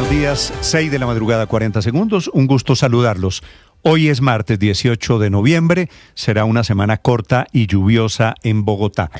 buenos días, 6 de la madrugada, 40 segundos, un gusto saludarlos. Hoy es martes 18 de noviembre, será una semana corta y lluviosa en Bogotá.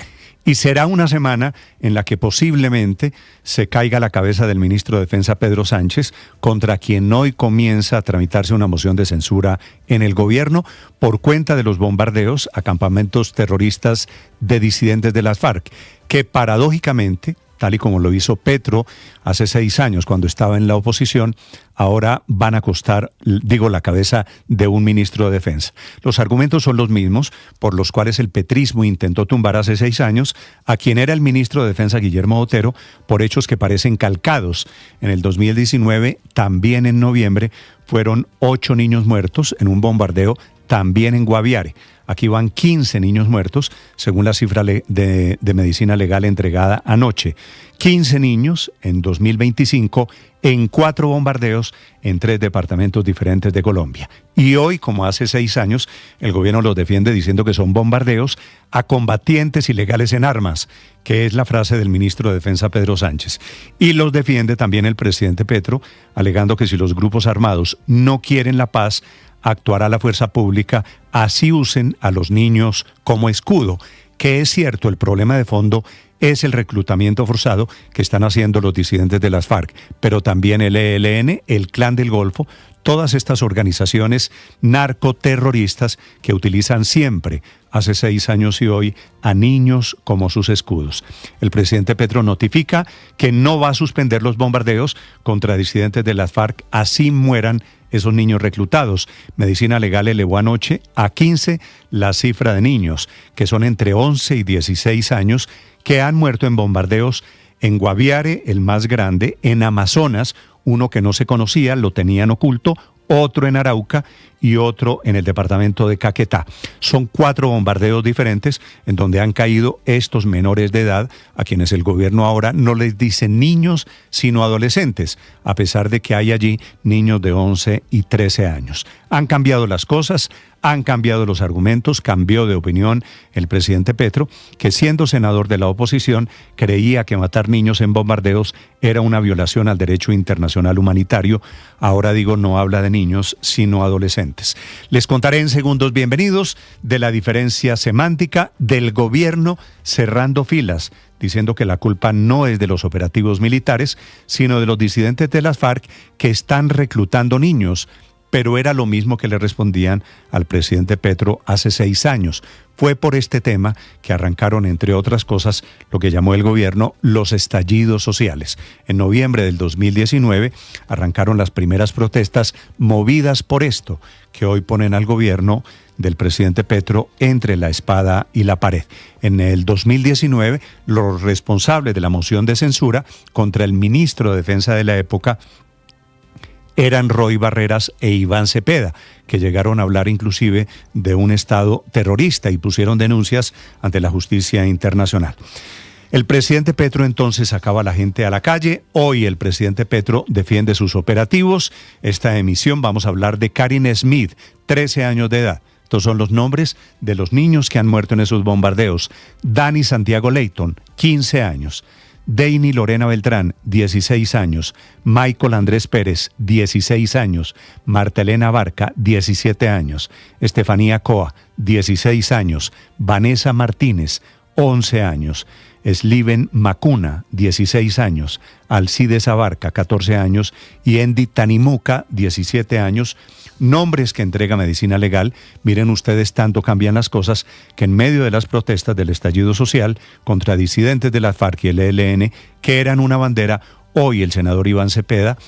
Y será una semana en la que posiblemente se caiga la cabeza del ministro de Defensa Pedro Sánchez, contra quien hoy comienza a tramitarse una moción de censura en el gobierno por cuenta de los bombardeos a campamentos terroristas de disidentes de las FARC, que paradójicamente, tal y como lo hizo Petro hace 6 años cuando estaba en la oposición, ahora van a costar, la cabeza de un ministro de Defensa. Los argumentos son los mismos por los cuales el petrismo intentó tumbar hace 6 años a quien era el ministro de Defensa, Guillermo Botero, por hechos que parecen calcados. En el 2019, también en noviembre, fueron 8 niños muertos en un bombardeo también en Guaviare. Aquí van 15 niños muertos, según la cifra de medicina legal entregada anoche. 15 niños en 2025 en 4 bombardeos en 3 departamentos diferentes de Colombia. Y hoy, como hace 6 años, el gobierno los defiende diciendo que son bombardeos a combatientes ilegales en armas, que es la frase del ministro de Defensa Pedro Sánchez. Y los defiende también el presidente Petro, alegando que si los grupos armados no quieren la paz, actuará la fuerza pública, así usen a los niños como escudo. Que es cierto, el problema de fondo es el reclutamiento forzado que están haciendo los disidentes de las FARC, pero también el ELN, el Clan del Golfo, todas estas organizaciones narcoterroristas que utilizan siempre, hace 6 años y hoy, a niños como sus escudos. El presidente Petro notifica que no va a suspender los bombardeos contra disidentes de las FARC, así mueran esos niños reclutados. Medicina Legal elevó anoche a 15 la cifra de niños, que son entre 11 y 16 años, que han muerto en bombardeos en Guaviare, el más grande, en Amazonas, uno que no se conocía, lo tenían oculto, otro en Arauca y otro en el departamento de Caquetá. Son 4 bombardeos diferentes en donde han caído estos menores de edad, a quienes el gobierno ahora no les dice niños, sino adolescentes, a pesar de que hay allí niños de 11 y 13 años. Han cambiado las cosas, han cambiado los argumentos, cambió de opinión el presidente Petro, que siendo senador de la oposición creía que matar niños en bombardeos era una violación al derecho internacional humanitario. Ahora no habla de niños, sino adolescentes. Les contaré en segundos, bienvenidos, de la diferencia semántica del gobierno cerrando filas, diciendo que la culpa no es de los operativos militares, sino de los disidentes de las FARC que están reclutando niños. Pero era lo mismo que le respondían al presidente Petro hace 6 años. Fue por este tema que arrancaron, entre otras cosas, lo que llamó el gobierno los estallidos sociales. En noviembre del 2019 arrancaron las primeras protestas movidas por esto, que hoy ponen al gobierno del presidente Petro entre la espada y la pared. En el 2019, los responsables de la moción de censura contra el ministro de Defensa de la época eran Roy Barreras e Iván Cepeda, que llegaron a hablar inclusive de un Estado terrorista y pusieron denuncias ante la justicia internacional. El presidente Petro entonces sacaba a la gente a la calle. Hoy el presidente Petro defiende sus operativos. Esta emisión vamos a hablar de Karin Smith, 13 años de edad. Estos son los nombres de los niños que han muerto en esos bombardeos. Dani Santiago Leighton, 15 años. Deini Lorena Beltrán, 16 años. Michael Andrés Pérez, 16 años. Marta Elena Barca, 17 años. Estefanía Coa, 16 años. Vanessa Martínez, 11 años. Sliven Macuna, 16 años. Alcides Abarca, 14 años. Y Endy Tanimuca, 17 años. Nombres que entrega Medicina Legal. Miren ustedes, tanto cambian las cosas que en medio de las protestas del estallido social contra disidentes de la FARC y el ELN, que eran una bandera, hoy el senador Iván Cepeda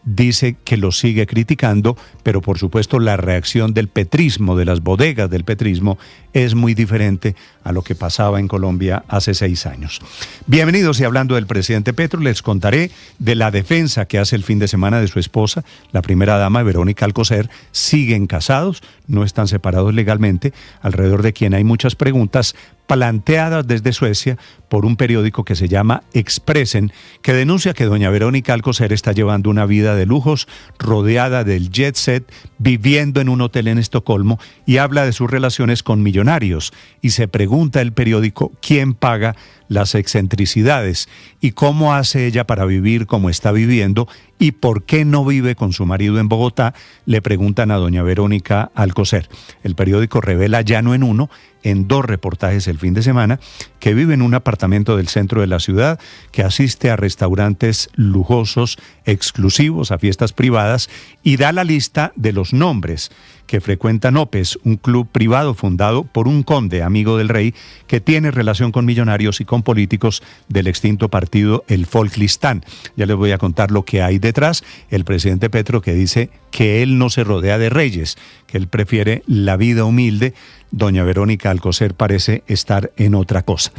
dice que lo sigue criticando, pero por supuesto la reacción del petrismo, de las bodegas del petrismo, es muy diferente a lo que pasaba en Colombia hace 6 años. Bienvenidos, y hablando del presidente Petro, les contaré de la defensa que hace el fin de semana de su esposa, la primera dama Verónica Alcocer. Siguen casados, no están separados legalmente, alrededor de quien hay muchas preguntas planteadas desde Suecia por un periódico que se llama Expressen, que denuncia que doña Verónica Alcocer está llevando una vida de lujos, rodeada del jet set, viviendo en un hotel en Estocolmo, y habla de sus relaciones con millonarios. Y se pregunta el periódico quién paga las excentricidades y cómo hace ella para vivir como está viviendo y por qué no vive con su marido en Bogotá, le preguntan a doña Verónica Alcocer. El periódico revela ya no en uno, en 2 reportajes el fin de semana, que vive en un apartamento del centro de la ciudad, que asiste a restaurantes lujosos, exclusivos, a fiestas privadas, y da la lista de los nombres que frecuentan Opes, un club privado fundado por un conde, amigo del rey, que tiene relación con millonarios y con políticos del extinto partido El Folklistán. Ya les voy a contar lo que hay detrás. El presidente Petro, que dice que él no se rodea de reyes, que él prefiere la vida humilde. Doña Verónica Alcocer parece estar en otra cosa.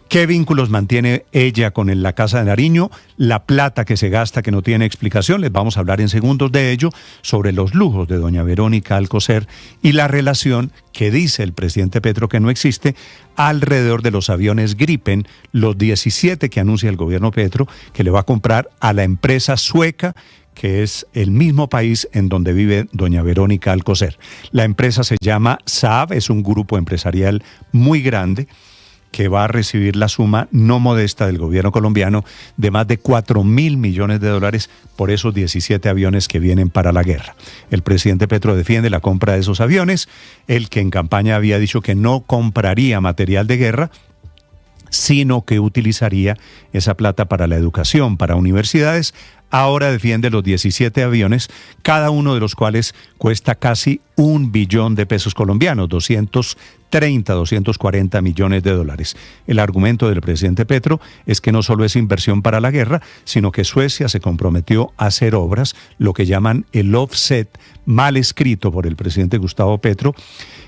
¿Qué vínculos mantiene ella con la Casa de Nariño? La plata que se gasta que no tiene explicación. Les vamos a hablar en segundos de ello, sobre los lujos de doña Verónica Alcocer y la relación que dice el presidente Petro que no existe alrededor de los aviones Gripen, los 17 que anuncia el gobierno Petro que le va a comprar a la empresa sueca, que es el mismo país en donde vive doña Verónica Alcocer. La empresa se llama Saab, es un grupo empresarial muy grande que va a recibir la suma no modesta del gobierno colombiano de más de 4.000 millones de dólares por esos 17 aviones que vienen para la guerra. El presidente Petro defiende la compra de esos aviones, el que en campaña había dicho que no compraría material de guerra, sino que utilizaría esa plata para la educación, para universidades. Ahora defiende los 17 aviones, cada uno de los cuales cuesta casi 1 billón de pesos colombianos, 240 millones de dólares. El argumento del presidente Petro es que no solo es inversión para la guerra, sino que Suecia se comprometió a hacer obras, lo que llaman el offset, mal escrito por el presidente Gustavo Petro,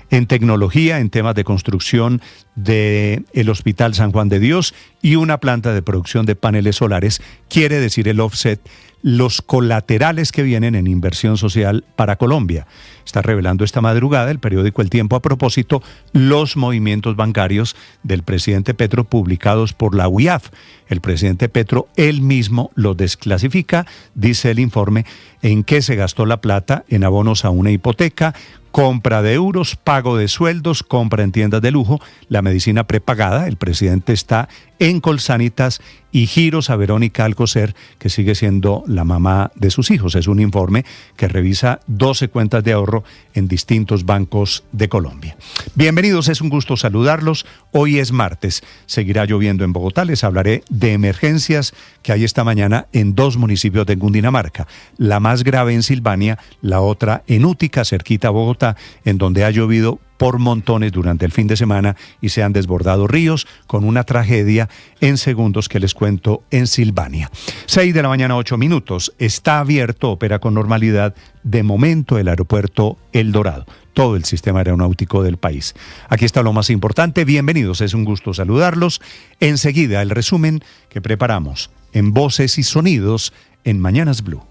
en tecnología, en temas de construcción del Hospital San Juan de Dios y una planta de producción de paneles solares. Quiere decir el offset, los colaterales que vienen en inversión social para Colombia. Está revelando esta madrugada el periódico El Tiempo a propósito los movimientos bancarios del presidente Petro publicados por la UIAF. El presidente Petro él mismo los desclasifica, dice el informe, en qué se gastó la plata: en abonos a una hipoteca, compra de euros, pago de sueldos, compra en tiendas de lujo, la medicina prepagada. El presidente está en Colsanitas y giros a Verónica Alcocer, que sigue siendo la mamá de sus hijos. Es un informe que revisa 12 cuentas de ahorro en distintos bancos de Colombia. Bienvenidos, es un gusto saludarlos. Hoy es martes, seguirá lloviendo en Bogotá. Les hablaré de emergencias que hay esta mañana en 2 municipios de Cundinamarca. La más grave en Silvania, la otra en Útica, cerquita a Bogotá, en donde ha llovido por montones durante el fin de semana y se han desbordado ríos, con una tragedia en segundos que les cuento en Silvania. 6 de la mañana, 8 minutos. Está abierto, opera con normalidad de momento el aeropuerto El Dorado, todo el sistema aeronáutico del país. Aquí está lo más importante. Bienvenidos, es un gusto saludarlos. Enseguida el resumen que preparamos en Voces y Sonidos en Mañanas Blue.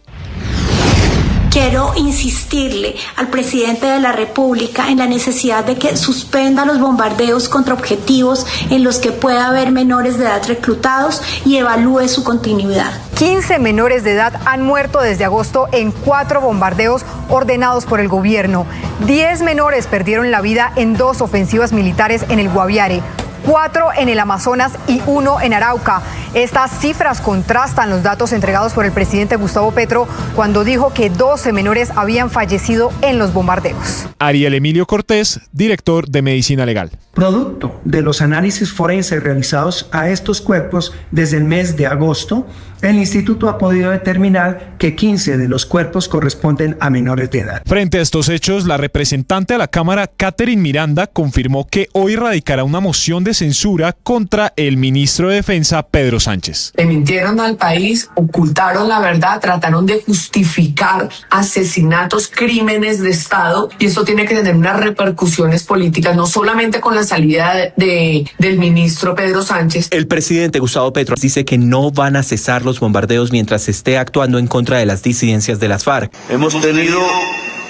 Quiero insistirle al presidente de la República en la necesidad de que suspenda los bombardeos contra objetivos en los que pueda haber menores de edad reclutados y evalúe su continuidad. 15 menores de edad han muerto desde agosto en 4 bombardeos ordenados por el gobierno. 10 menores perdieron la vida en 2 ofensivas militares en el Guaviare, 4 en el Amazonas y 1 en Arauca. Estas cifras contrastan los datos entregados por el presidente Gustavo Petro cuando dijo que 12 menores habían fallecido en los bombardeos. Ariel Emilio Cortés, director de Medicina Legal. Producto de los análisis forenses realizados a estos cuerpos desde el mes de agosto, el instituto ha podido determinar que 15 de los cuerpos corresponden a menores de edad. Frente a estos hechos, la representante a la Cámara, Catherine Miranda, confirmó que hoy radicará una moción de censura contra el ministro de Defensa, Pedro Sánchez. Le mintieron al país, ocultaron la verdad, trataron de justificar asesinatos, crímenes de Estado, y eso tiene que tener unas repercusiones políticas, no solamente con la salida del ministro Pedro Sánchez. El presidente Gustavo Petro dice que no van a cesar los bombardeos mientras se esté actuando en contra de las disidencias de las FARC. Hemos tenido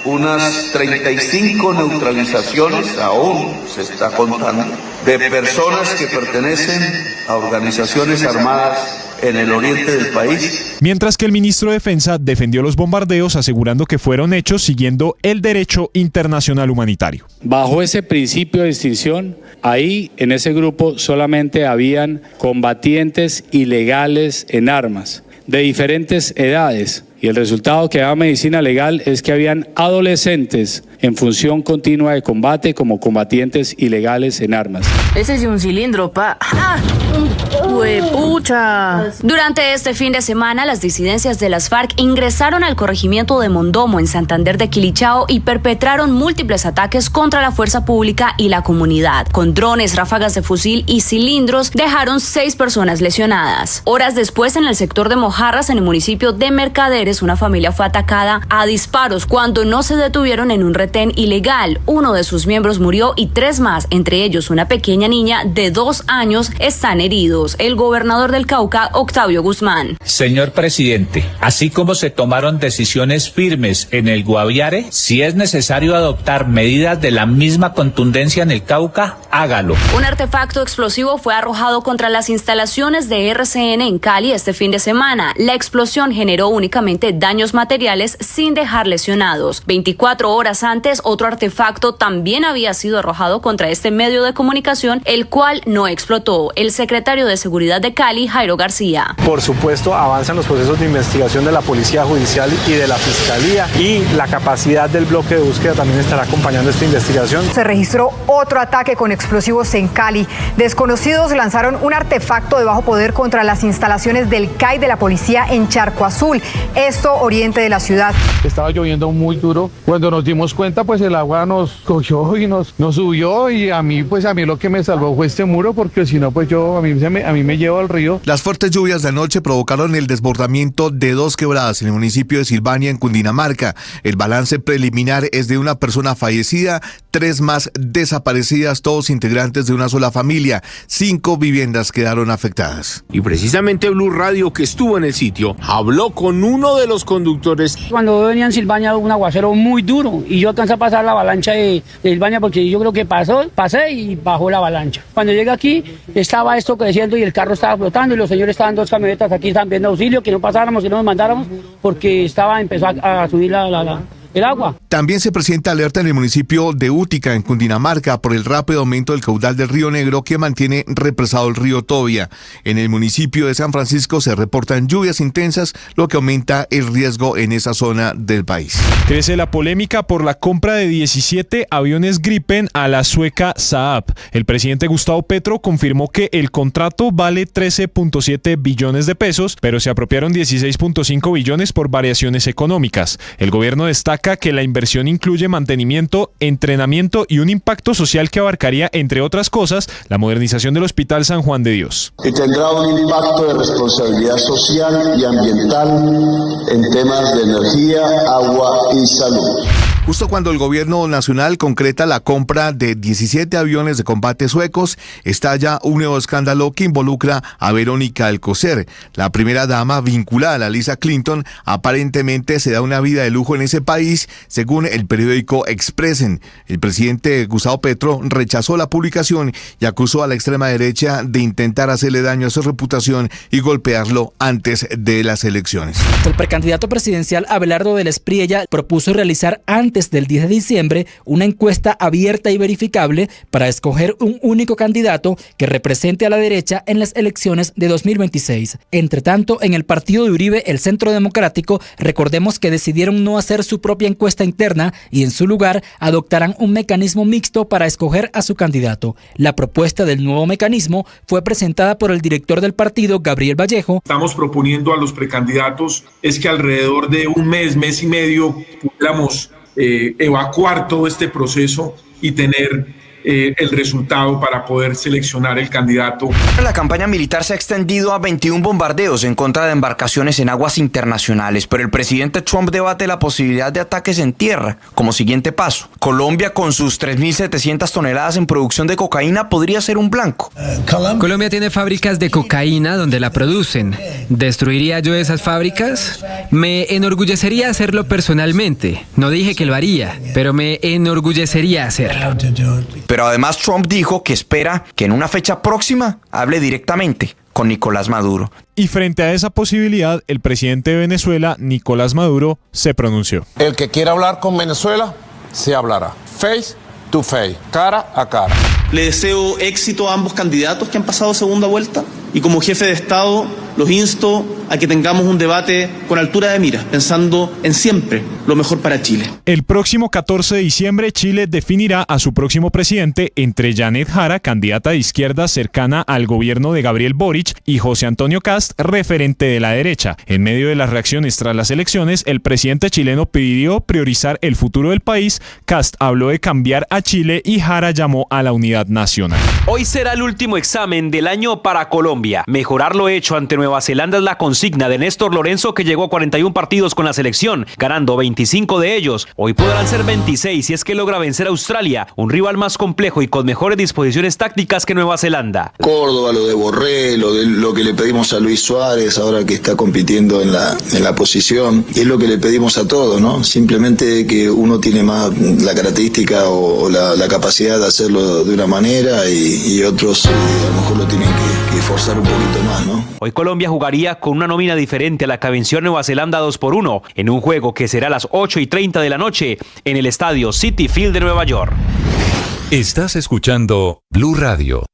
unas 35 neutralizaciones, aún se está contando, de personas que pertenecen a organizaciones armadas en el oriente del país. Mientras que el ministro de Defensa defendió los bombardeos asegurando que fueron hechos siguiendo el derecho internacional humanitario. Bajo ese principio de distinción, ahí en ese grupo solamente habían combatientes ilegales en armas, de diferentes edades. Y el resultado que daba medicina legal es que habían adolescentes en función continua de combate como combatientes ilegales en armas. Ese es un cilindro, pa. ¡Ah! ¡Huepucha! Durante este fin de semana, las disidencias de las FARC ingresaron al corregimiento de Mondomo, en Santander de Quilichao, y perpetraron múltiples ataques contra la fuerza pública y la comunidad. Con drones, ráfagas de fusil y cilindros, dejaron 6 personas lesionadas. Horas después, en el sector de Mojarras, en el municipio de Mercaderes, una familia fue atacada a disparos cuando no se detuvieron en un retén ilegal. Uno de sus miembros murió y 3 más, entre ellos una pequeña niña de 2 años, están heridos. El gobernador del Cauca, Octavio Guzmán. Señor presidente, así como se tomaron decisiones firmes en el Guaviare, si es necesario adoptar medidas de la misma contundencia en el Cauca, hágalo. Un artefacto explosivo fue arrojado contra las instalaciones de RCN en Cali este fin de semana. La explosión generó únicamente daños materiales sin dejar lesionados. 24 horas antes, otro artefacto también había sido arrojado contra este medio de comunicación, el cual no explotó. El secretario de Seguridad de Cali, Jairo García. Por supuesto, avanzan los procesos de investigación de la Policía Judicial y de la Fiscalía, y la capacidad del bloque de búsqueda también estará acompañando esta investigación. Se registró otro ataque con explosivos en Cali. Desconocidos lanzaron un artefacto de bajo poder contra las instalaciones del CAI de la policía en Charco Azul, esto oriente de la ciudad. Estaba lloviendo muy duro. Cuando nos dimos cuenta, pues el agua nos cogió y nos subió, y a mí lo que me salvó fue este muro, porque si no, pues a mí me llevo al río. Las fuertes lluvias de anoche provocaron el desbordamiento de 2 quebradas en el municipio de Silvania, en Cundinamarca. El balance preliminar es de una persona fallecida, 3 más desaparecidas, todos integrantes de una sola familia. 5 viviendas quedaron afectadas. Y precisamente Blue Radio, que estuvo en el sitio, habló con uno de los conductores. Cuando venía en Silvania, un aguacero muy duro, y yo alcancé a pasar la avalancha de Silvania, porque yo creo que pasé y bajó la avalancha. Cuando llegué aquí, estaba esto creciendo y el carro estaba flotando, y los señores estaban 2 camionetas aquí, estaban pidiendo auxilio, que no pasáramos, que no nos mandáramos, porque empezó a subir el agua. También se presenta alerta en el municipio de Útica, en Cundinamarca, por el rápido aumento del caudal del río Negro, que mantiene represado el río Tobia. En el municipio de San Francisco se reportan lluvias intensas, lo que aumenta el riesgo en esa zona del país. Crece la polémica por la compra de 17 aviones Gripen a la sueca Saab. El presidente Gustavo Petro confirmó que el contrato vale 13.7 billones de pesos, pero se apropiaron 16.5 billones por variaciones económicas. El gobierno destaca que la inversión incluye mantenimiento, entrenamiento y un impacto social que abarcaría, entre otras cosas, la modernización del Hospital San Juan de Dios. Y tendrá un impacto de responsabilidad social y ambiental en temas de energía, agua y salud. Justo cuando el gobierno nacional concreta la compra de 17 aviones de combate suecos, estalla un nuevo escándalo que involucra a Verónica Alcocer. La primera dama vinculada a la Lisa Clinton aparentemente se da una vida de lujo en ese país, según el periódico Expressen. El presidente Gustavo Petro rechazó la publicación y acusó a la extrema derecha de intentar hacerle daño a su reputación y golpearlo antes de las elecciones. El precandidato presidencial Abelardo del Espriella propuso realizar antes del 10 de diciembre una encuesta abierta y verificable para escoger un único candidato que represente a la derecha en las elecciones de 2026. Entre tanto, en el partido de Uribe, el Centro Democrático, recordemos que decidieron no hacer su propia encuesta interna y en su lugar adoptarán un mecanismo mixto para escoger a su candidato. La propuesta del nuevo mecanismo fue presentada por el director del partido, Gabriel Vallejo. Estamos proponiendo a los precandidatos es que alrededor de un mes y medio pudiéramos evacuar todo este proceso y tener el resultado para poder seleccionar el candidato. La campaña militar se ha extendido a 21 bombardeos en contra de embarcaciones en aguas internacionales, pero el presidente Trump debate la posibilidad de ataques en tierra como siguiente paso. Colombia, con sus 3.700 toneladas en producción de cocaína, podría ser un blanco. Colombia tiene fábricas de cocaína donde la producen. ¿Destruiría yo esas fábricas? Me enorgullecería hacerlo personalmente. No dije que lo haría, pero me enorgullecería hacerlo. Pero además Trump dijo que espera que en una fecha próxima hable directamente con Nicolás Maduro. Y frente a esa posibilidad, el presidente de Venezuela, Nicolás Maduro, se pronunció. El que quiera hablar con Venezuela, se hablará. Face to face, cara a cara. Le deseo éxito a ambos candidatos que han pasado segunda vuelta y como jefe de Estado los insto a que tengamos un debate con altura de miras, pensando en siempre lo mejor para Chile. El próximo 14 de diciembre, Chile definirá a su próximo presidente entre Janet Jara, candidata de izquierda cercana al gobierno de Gabriel Boric, y José Antonio Kast, referente de la derecha. En medio de las reacciones tras las elecciones, el presidente chileno pidió priorizar el futuro del país, Kast habló de cambiar a Chile y Jara llamó a la unidad nacional. Hoy será el último examen del año para Colombia. Mejorar lo hecho ante Nueva Zelanda es la consigna de Néstor Lorenzo, que llegó a 41 partidos con la selección, ganando 25 de ellos. Hoy podrán ser 26 si es que logra vencer a Australia, un rival más complejo y con mejores disposiciones tácticas que Nueva Zelanda. Córdoba, lo de Borré, lo que le pedimos a Luis Suárez ahora que está compitiendo en la posición, y es lo que le pedimos a todos, ¿no? Simplemente que uno tiene más la característica o la capacidad de hacerlo de una manera y otros a lo mejor lo tienen que esforzar un poquito más, ¿no? Hoy Colombia jugaría con una nómina diferente a la que venció a Nueva Zelanda 2-1 en un juego que será a las 8:30 de la noche en el estadio Citi Field de Nueva York. Estás escuchando Blue Radio.